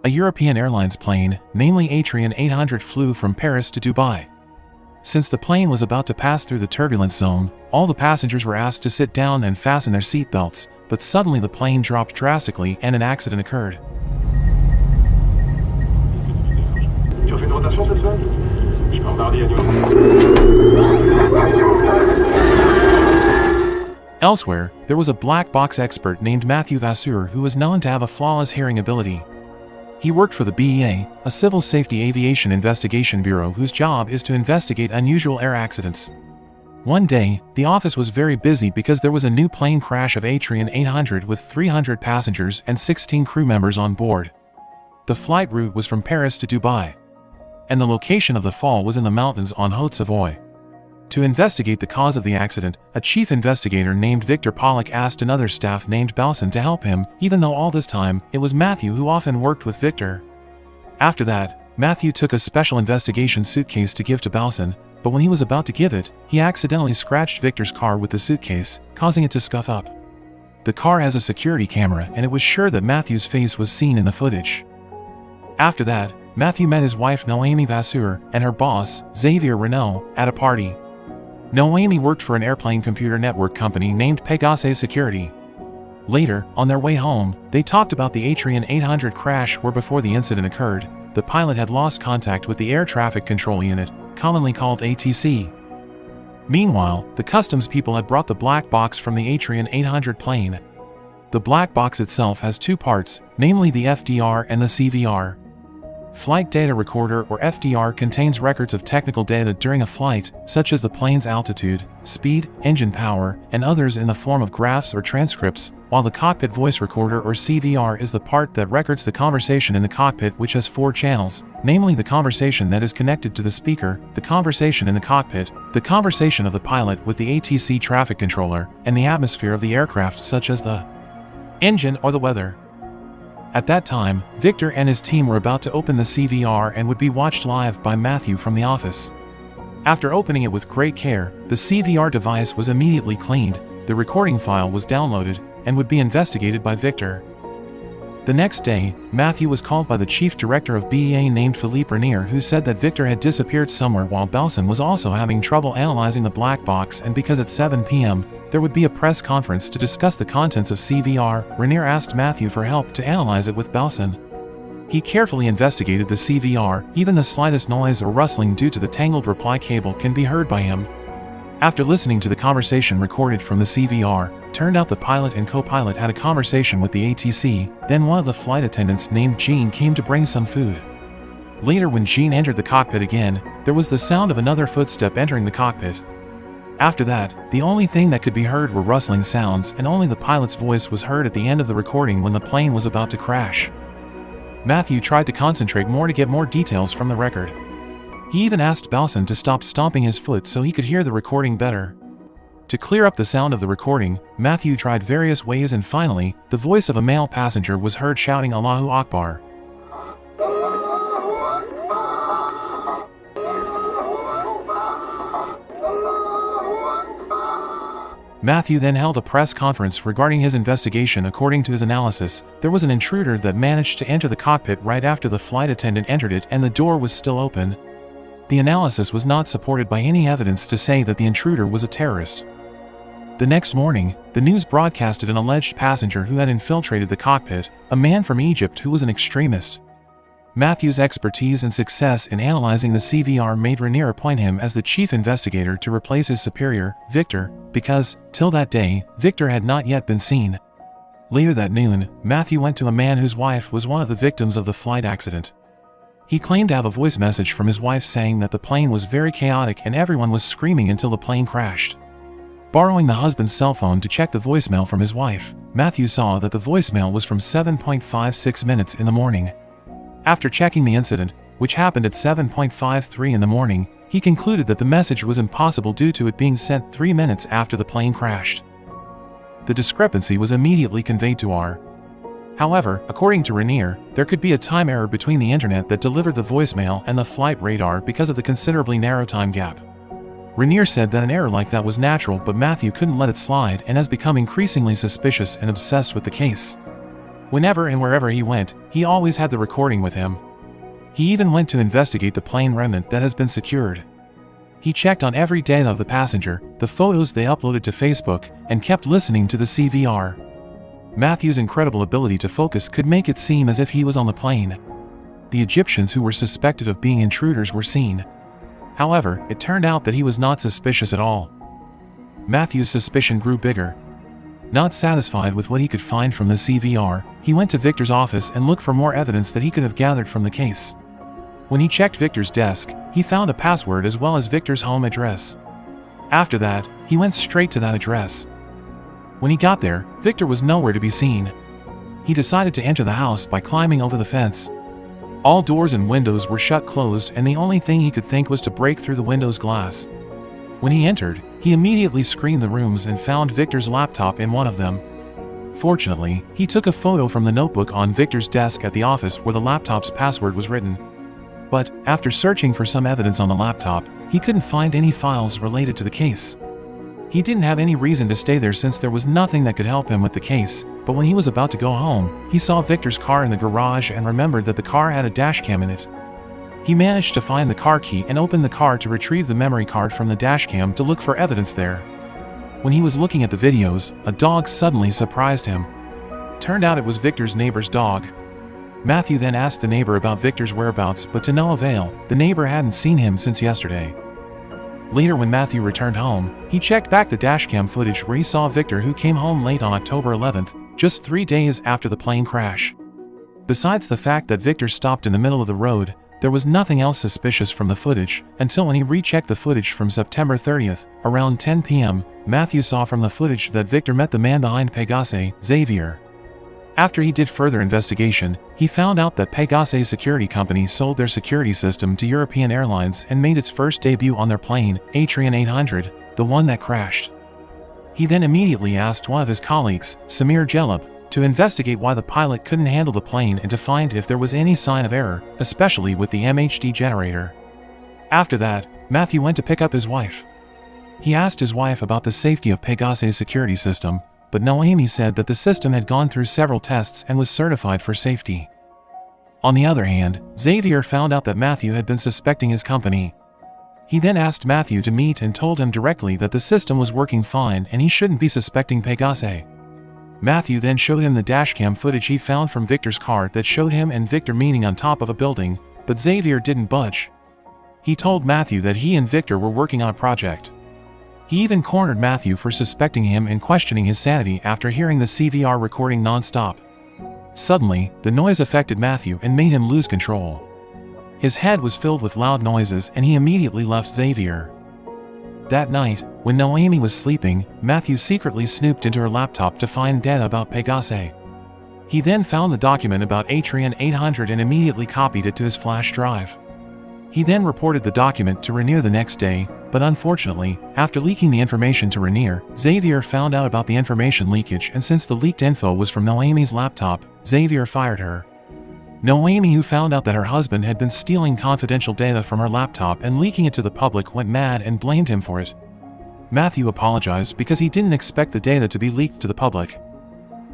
A European Airlines plane, namely Atrian 800, flew from Paris to Dubai. Since the plane was about to pass through the turbulence zone, all the passengers were asked to sit down and fasten their seat belts, but suddenly the plane dropped drastically and an accident occurred. Elsewhere, there was a black box expert named Matthew Vasseur who was known to have a flawless hearing ability. He worked for the BEA, a civil safety aviation investigation bureau whose job is to investigate unusual air accidents. One day, the office was very busy because there was a new plane crash of Atrian 800 with 300 passengers and 16 crew members on board. The flight route was from Paris to Dubai, and the location of the fall was in the mountains on Haute Savoie. To investigate the cause of the accident, a chief investigator named Victor Pollock asked another staff named Balsan to help him, even though all this time, it was Matthew who often worked with Victor. After that, Matthew took a special investigation suitcase to give to Balsan, but when he was about to give it, he accidentally scratched Victor's car with the suitcase, causing it to scuff up. The car has a security camera and it was sure that Matthew's face was seen in the footage. After that, Matthew met his wife Noémie Vasseur and her boss, Xavier Renault, at a party. Noémie worked for an airplane computer network company named Pegasus Security. Later, on their way home, they talked about the Atrian 800 crash where before the incident occurred, the pilot had lost contact with the Air Traffic Control Unit, commonly called ATC. Meanwhile, the customs people had brought the black box from the Atrian 800 plane. The black box itself has two parts, namely the FDR and the CVR. Flight Data Recorder or FDR contains records of technical data during a flight, such as the plane's altitude, speed, engine power, and others in the form of graphs or transcripts, while the Cockpit Voice Recorder or CVR is the part that records the conversation in the cockpit, which has 4 channels, namely the conversation that is connected to the speaker, the conversation in the cockpit, the conversation of the pilot with the ATC traffic controller, and the atmosphere of the aircraft such as the engine or the weather. At that time, Victor and his team were about to open the CVR and would be watched live by Matthew from the office. After opening it with great care, the CVR device was immediately cleaned, the recording file was downloaded, and would be investigated by Victor. The next day, Matthew was called by the chief director of BEA named Philippe Renier, who said that Victor had disappeared somewhere while Balsan was also having trouble analyzing the black box, and because at 7 p.m., there would be a press conference to discuss the contents of CVR, Renier asked Matthew for help to analyze it with Balsan. He carefully investigated the CVR, even the slightest noise or rustling due to the tangled reply cable can be heard by him. After listening to the conversation recorded from the CVR, turned out the pilot and co-pilot had a conversation with the ATC, then one of the flight attendants named Jean came to bring some food. Later when Jean entered the cockpit again, there was the sound of another footstep entering the cockpit. After that, the only thing that could be heard were rustling sounds, and only the pilot's voice was heard at the end of the recording when the plane was about to crash. Matthew tried to concentrate more to get more details from the record. He even asked Balsan to stop stomping his foot so he could hear the recording better. To clear up the sound of the recording, Matthew tried various ways, and finally, the voice of a male passenger was heard shouting Allahu Akbar. Matthew then held a press conference regarding his investigation. According to his analysis, there was an intruder that managed to enter the cockpit right after the flight attendant entered it and the door was still open. The analysis was not supported by any evidence to say that the intruder was a terrorist. The next morning, the news broadcasted an alleged passenger who had infiltrated the cockpit, a man from Egypt who was an extremist. Matthew's expertise and success in analyzing the CVR made Renier appoint him as the chief investigator to replace his superior, Victor, because, till that day, Victor had not yet been seen. Later that noon, Matthew went to a man whose wife was one of the victims of the flight accident. He claimed to have a voice message from his wife saying that the plane was very chaotic and everyone was screaming until the plane crashed. Borrowing the husband's cell phone to check the voicemail from his wife, Matthew saw that the voicemail was from 7:56 minutes in the morning. After checking the incident, which happened at 7:53 in the morning, he concluded that the message was impossible due to it being sent 3 minutes after the plane crashed. The discrepancy was immediately conveyed to R. However, according to Renier, there could be a time error between the internet that delivered the voicemail and the flight radar because of the considerably narrow time gap. Renier said that an error like that was natural, but Matthew couldn't let it slide and has become increasingly suspicious and obsessed with the case. Whenever and wherever he went, he always had the recording with him. He even went to investigate the plane remnant that has been secured. He checked on every data of the passenger, the photos they uploaded to Facebook, and kept listening to the CVR. Matthew's incredible ability to focus could make it seem as if he was on the plane. The Egyptians who were suspected of being intruders were seen. However, it turned out that he was not suspicious at all. Matthew's suspicion grew bigger. Not satisfied with what he could find from the CVR, he went to Victor's office and looked for more evidence that he could have gathered from the case. When he checked Victor's desk, he found a password as well as Victor's home address. After that, he went straight to that address. When he got there, Victor was nowhere to be seen. He decided to enter the house by climbing over the fence. All doors and windows were shut closed, and the only thing he could think was to break through the window's glass. When he entered, he immediately screened the rooms and found Victor's laptop in one of them. Fortunately, he took a photo from the notebook on Victor's desk at the office where the laptop's password was written. But, after searching for some evidence on the laptop, he couldn't find any files related to the case. He didn't have any reason to stay there since there was nothing that could help him with the case, but when he was about to go home, he saw Victor's car in the garage and remembered that the car had a dashcam in it. He managed to find the car key and opened the car to retrieve the memory card from the dashcam to look for evidence there. When he was looking at the videos, a dog suddenly surprised him. Turned out it was Victor's neighbor's dog. Matthew then asked the neighbor about Victor's whereabouts, but to no avail. The neighbor hadn't seen him since yesterday. Later, when Matthew returned home, he checked back the dashcam footage where he saw Victor, who came home late on October 11th, just 3 days after the plane crash. Besides the fact that Victor stopped in the middle of the road, there was nothing else suspicious from the footage, until when he rechecked the footage from September 30th, around 10 p.m., Matthew saw from the footage that Victor met the man behind Pegasus, Xavier. After he did further investigation, he found out that Pegasus Security Company sold their security system to European Airlines and made its first debut on their plane, Atrian 800, the one that crashed. He then immediately asked one of his colleagues, Samir Jelab, to investigate why the pilot couldn't handle the plane and to find if there was any sign of error, especially with the MHD generator. After that, Matthew went to pick up his wife. He asked his wife about the safety of Pegasus' security system, but Noemi said that the system had gone through several tests and was certified for safety. On the other hand, Xavier found out that Matthew had been suspecting his company. He then asked Matthew to meet and told him directly that the system was working fine and he shouldn't be suspecting Pegasus. Matthew then showed him the dashcam footage he found from Victor's car that showed him and Victor meeting on top of a building, but Xavier didn't budge. He told Matthew that he and Victor were working on a project. He even cornered Matthew for suspecting him and questioning his sanity after hearing the CVR recording non-stop. Suddenly, the noise affected Matthew and made him lose control. His head was filled with loud noises and he immediately left Xavier. That night, when Noemi was sleeping, Matthew secretly snooped into her laptop to find data about Pegasus. He then found the document about Atrian 800 and immediately copied it to his flash drive. He then reported the document to Rainier the next day, but unfortunately, after leaking the information to Rainier, Xavier found out about the information leakage, and since the leaked info was from Noemi's laptop, Xavier fired her. Noemi, who found out that her husband had been stealing confidential data from her laptop and leaking it to the public, went mad and blamed him for it. Matthew apologized because he didn't expect the data to be leaked to the public.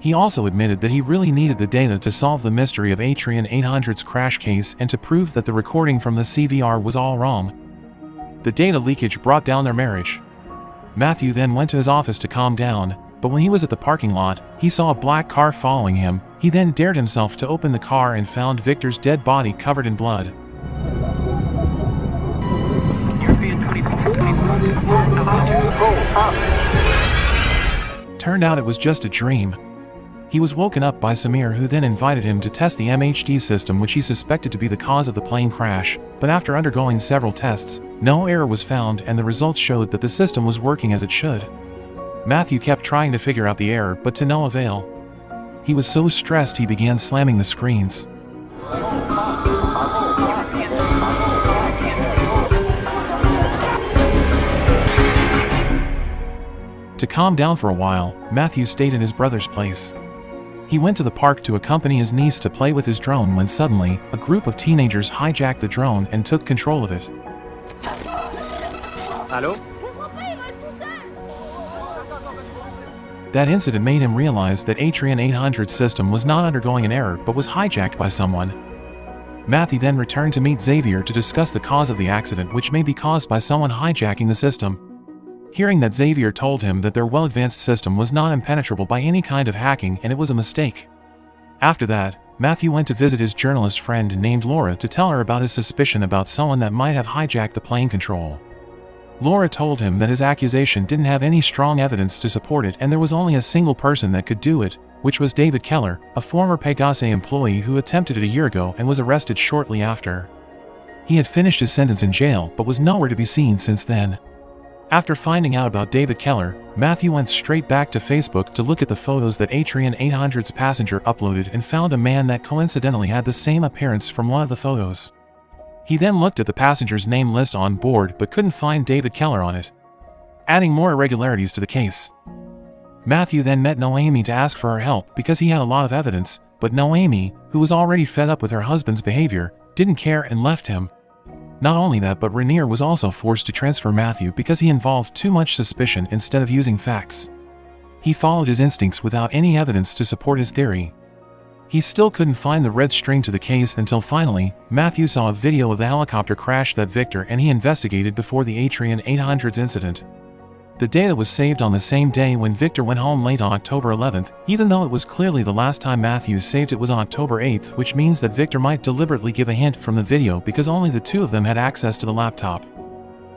He also admitted that he really needed the data to solve the mystery of Atrian 800's crash case and to prove that the recording from the CVR was all wrong. The data leakage brought down their marriage. Matthew then went to his office to calm down, but when he was at the parking lot, he saw a black car following him. He then dared himself to open the car and found Victor's dead body covered in blood. Turned out it was just a dream. He was woken up by Samir, who then invited him to test the MHD system, which he suspected to be the cause of the plane crash, but after undergoing several tests, no error was found and the results showed that the system was working as it should. Matthew kept trying to figure out the error, but to no avail. He was so stressed he began slamming the screens. To calm down for a while, Matthew stayed in his brother's place. He went to the park to accompany his niece to play with his drone when suddenly, a group of teenagers hijacked the drone and took control of it. Allô? That incident made him realize that Atrian 800's system was not undergoing an error but was hijacked by someone. Matthew then returned to meet Xavier to discuss the cause of the accident, which may be caused by someone hijacking the system. Hearing that, Xavier told him that their well-advanced system was not impenetrable by any kind of hacking and it was a mistake. After that, Matthew went to visit his journalist friend named Laura to tell her about his suspicion about someone that might have hijacked the plane control. Laura told him that his accusation didn't have any strong evidence to support it and there was only a single person that could do it, which was David Keller, a former Pegasus employee who attempted it a year ago and was arrested shortly after. He had finished his sentence in jail but was nowhere to be seen since then. After finding out about David Keller, Matthew went straight back to Facebook to look at the photos that Atrian 800's passenger uploaded and found a man that coincidentally had the same appearance from one of the photos. He then looked at the passenger's name list on board but couldn't find David Keller on it, adding more irregularities to the case. Matthew then met Noemi to ask for her help because he had a lot of evidence, but Noemi, who was already fed up with her husband's behavior, didn't care and left him. Not only that, but Rainier was also forced to transfer Matthew because he involved too much suspicion instead of using facts. He followed his instincts without any evidence to support his theory. He still couldn't find the red string to the case until finally, Matthew saw a video of the helicopter crash that Victor and he investigated before the Atrian 800's incident. The data was saved on the same day when Victor went home late on October 11th, even though it was clearly the last time Matthew saved it was on October 8th, which means that Victor might deliberately give a hint from the video because only the two of them had access to the laptop.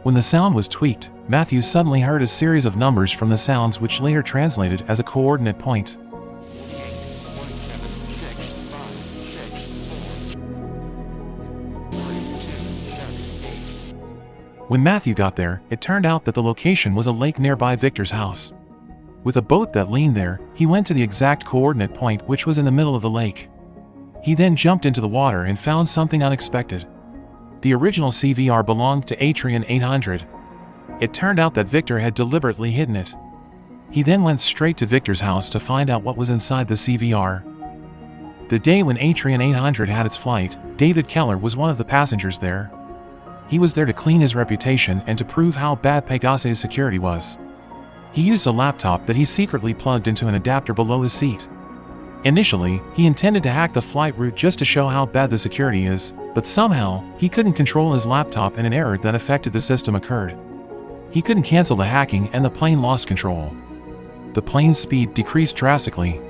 When the sound was tweaked, Matthew suddenly heard a series of numbers from the sounds which later translated as a coordinate point. When Matthew got there, it turned out that the location was a lake nearby Victor's house. With a boat that leaned there, he went to the exact coordinate point, which was in the middle of the lake. He then jumped into the water and found something unexpected. The original CVR belonged to Atrian 800. It turned out that Victor had deliberately hidden it. He then went straight to Victor's house to find out what was inside the CVR. The day when Atrian 800 had its flight, David Keller was one of the passengers there. He was there to clean his reputation and to prove how bad Pegasus' security was. He used a laptop that he secretly plugged into an adapter below his seat. Initially, he intended to hack the flight route just to show how bad the security is, but somehow, he couldn't control his laptop and an error that affected the system occurred. He couldn't cancel the hacking and the plane lost control. The plane's speed decreased drastically.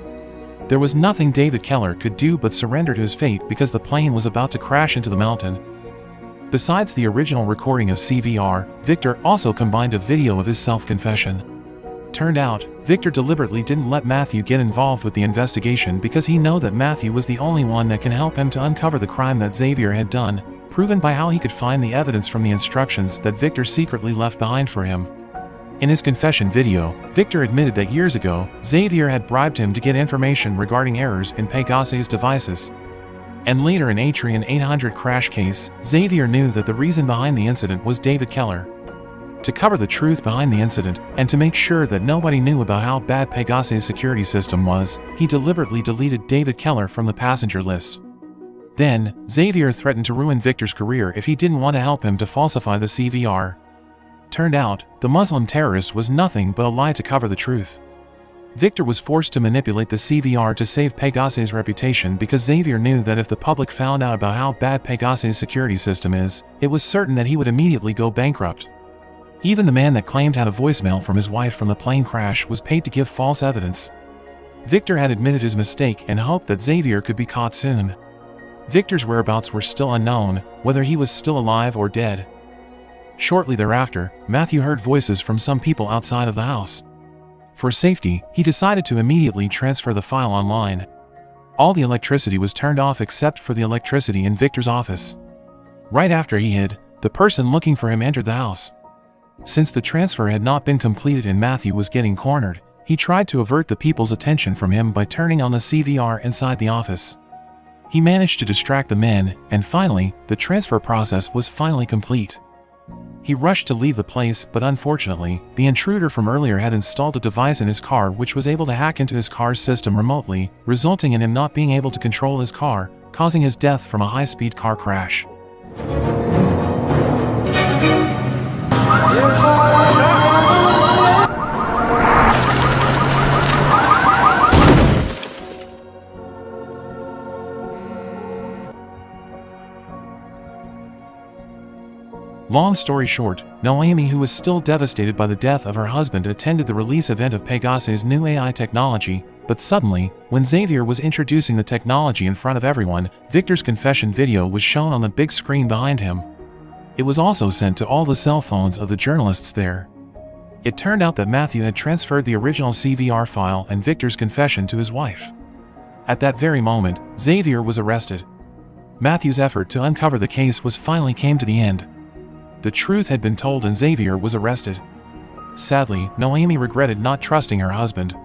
There was nothing David Keller could do but surrender to his fate because the plane was about to crash into the mountain. Besides the original recording of CVR, Victor also combined a video of his self-confession. Turned out, Victor deliberately didn't let Matthew get involved with the investigation because he knew that Matthew was the only one that can help him to uncover the crime that Xavier had done, proven by how he could find the evidence from the instructions that Victor secretly left behind for him. In his confession video, Victor admitted that years ago, Xavier had bribed him to get information regarding errors in Pegasus' devices. And later in Atrian 800 crash case, Xavier knew that the reason behind the incident was David Keller. To cover the truth behind the incident, and to make sure that nobody knew about how bad Pegasus' security system was, he deliberately deleted David Keller from the passenger list. Then, Xavier threatened to ruin Victor's career if he didn't want to help him to falsify the CVR. Turned out, the Muslim terrorist was nothing but a lie to cover the truth. Victor was forced to manipulate the CVR to save Pegasus' reputation because Xavier knew that if the public found out about how bad Pegasus' security system is, it was certain that he would immediately go bankrupt. Even the man that claimed had a voicemail from his wife from the plane crash was paid to give false evidence. Victor had admitted his mistake and hoped that Xavier could be caught soon. Victor's whereabouts were still unknown, whether he was still alive or dead. Shortly thereafter, Matthew heard voices from some people outside of the house. For safety, he decided to immediately transfer the file online. All the electricity was turned off except for the electricity in Victor's office. Right after he hid, the person looking for him entered the house. Since the transfer had not been completed and Matthew was getting cornered, he tried to avert the people's attention from him by turning on the CVR inside the office. He managed to distract the men, and finally, the transfer process was finally complete. He rushed to leave the place, but unfortunately, the intruder from earlier had installed a device in his car which was able to hack into his car's system remotely, resulting in him not being able to control his car, causing his death from a high-speed car crash. Long story short, Noemi, who was still devastated by the death of her husband, attended the release event of Pegasus' new AI technology, but suddenly, when Xavier was introducing the technology in front of everyone, Victor's confession video was shown on the big screen behind him. It was also sent to all the cell phones of the journalists there. It turned out that Matthew had transferred the original CVR file and Victor's confession to his wife. At that very moment, Xavier was arrested. Matthew's effort to uncover the case finally came to the end. The truth had been told and Xavier was arrested. Sadly, Noemi regretted not trusting her husband.